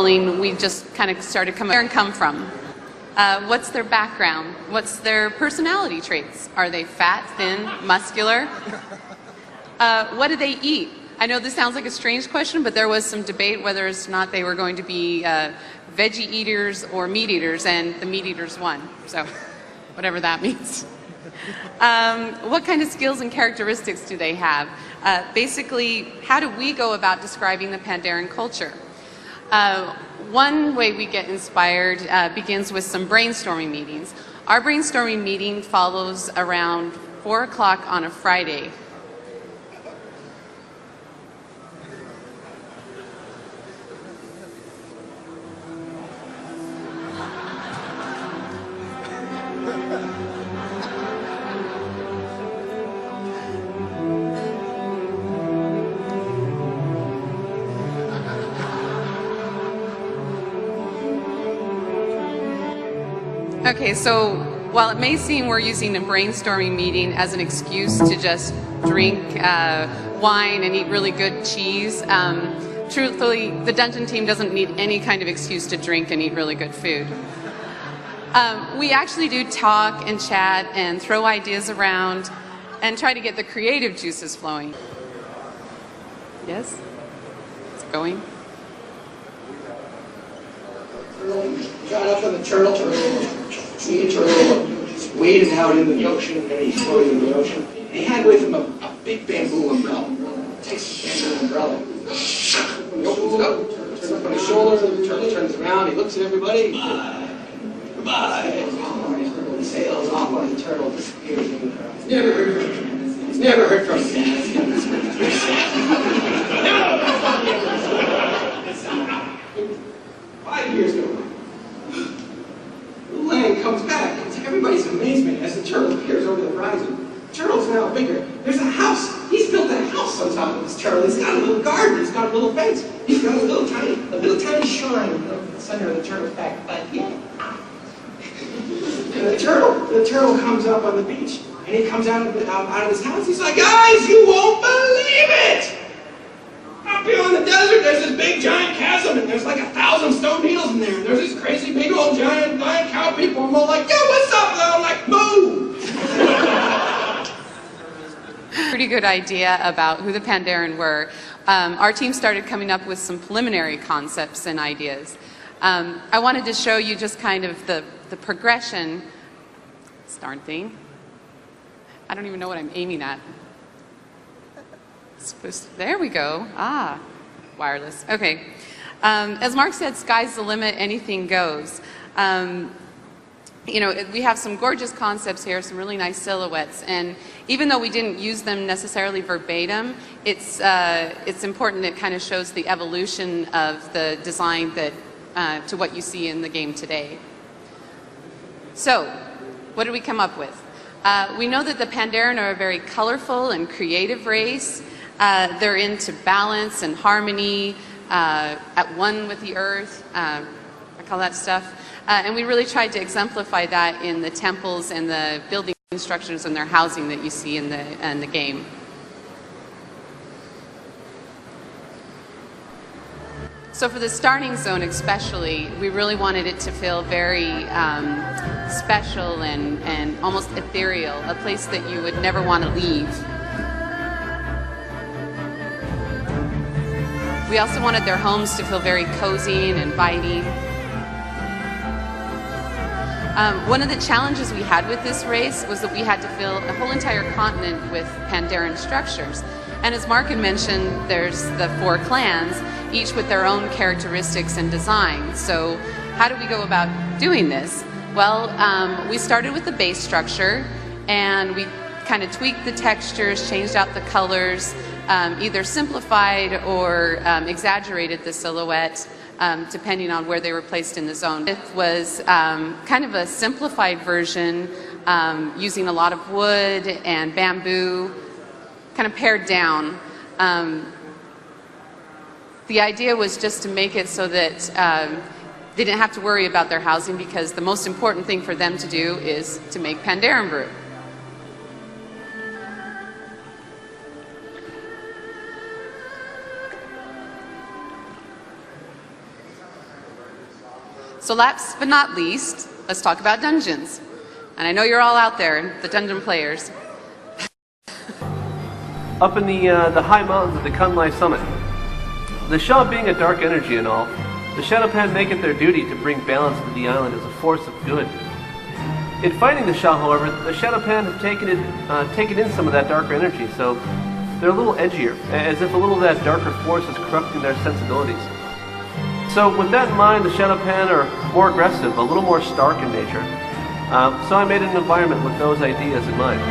modeling, we just kind of started coming where and come from. What's their background? What's their personality traits? Are they fat, thin, muscular? What do they eat? I know this sounds like a strange question, but there was some debate whether or not they were going to be veggie eaters or meat eaters, and the meat eaters won. So, whatever that means. What kind of skills and characteristics do they have? Basically, how do we go about describing the Pandaren culture? One way we get inspired begins with some brainstorming meetings. Our brainstorming meeting follows around 4 o'clock on a Friday. Okay, so while it may seem we're using a brainstorming meeting as an excuse to just drink wine and eat really good cheese, truthfully, the dungeon team doesn't need any kind of excuse to drink and eat really good food. We actually do talk and chat and throw ideas around and try to get the creative juices flowing. Yes? It's going. Got up on the turtle, me and turtle waded out in the ocean, and he's floating in the ocean. And he had with him a big bamboo umbrella. Takes the bamboo umbrella. He opens it up, turns up on his shoulder, the turtle turns around, he looks at everybody. Goodbye. He sails off on the turtle, disappears in the crowd. He's never heard from him. It's very sad. 5 years go by. The land comes back, and to everybody's amazement, as the turtle appears over the horizon, the turtle's now bigger. There's a house. He's built a house on top of this turtle. He's got a little garden. He's got a little fence. He's got a little tiny shrine in the center of the turtle's back. But yeah. And the turtle comes up on the beach, and he comes out of his house. He's like, guys, you won't believe it! Up here on the desert, there's this big giant chasm, and there's like 1,000 stone needles in there. And there's these crazy big old giant cow people. I'm all like, yo, what's up? And I'm like, moo! Pretty good idea about who the Pandaren were. Our team started coming up with some preliminary concepts and ideas. I wanted to show you just kind of the progression. This darn thing. I don't even know what I'm aiming at. There we go. Ah, wireless. Okay. As Mark said, sky's the limit, anything goes. You know, we have some gorgeous concepts here, some really nice silhouettes, and even though we didn't use them necessarily verbatim, it's important that it kind of shows the evolution of the design that to what you see in the game today. So, what did we come up with? We know that the Pandaren are a very colorful and creative race. They're into balance and harmony, at one with the earth, I call that stuff. And we really tried to exemplify that in the temples and the building structures and their housing that you see in the game. So for the starting zone especially, we really wanted it to feel very special and almost ethereal, a place that you would never want to leave. We also wanted their homes to feel very cozy and inviting. One of the challenges we had with this race was that we had to fill a whole entire continent with Pandaren structures. And as Mark had mentioned, there's the 4 clans, each with their own characteristics and designs. So how do we go about doing this? Well, we started with the base structure, and we kind of tweaked the textures, changed out the colors, either simplified or exaggerated the silhouette, depending on where they were placed in the zone. It was kind of a simplified version, using a lot of wood and bamboo, kind of pared down. The idea was just to make it so that they didn't have to worry about their housing, because the most important thing for them to do is to make Pandaren brew. So last but not least, let's talk about dungeons. And I know you're all out there, the dungeon players. Up in the high mountains of the Kunlai summit. The Shah being a dark energy and all, the Shadowpan make it their duty to bring balance to the island as a force of good. In fighting the Shah, however, the Shadowpan have taken in some of that darker energy, so they're a little edgier, as if a little of that darker force is corrupting their sensibilities. So with that in mind, the Shadowpan are more aggressive, a little more stark in nature. So I made an environment with those ideas in mind.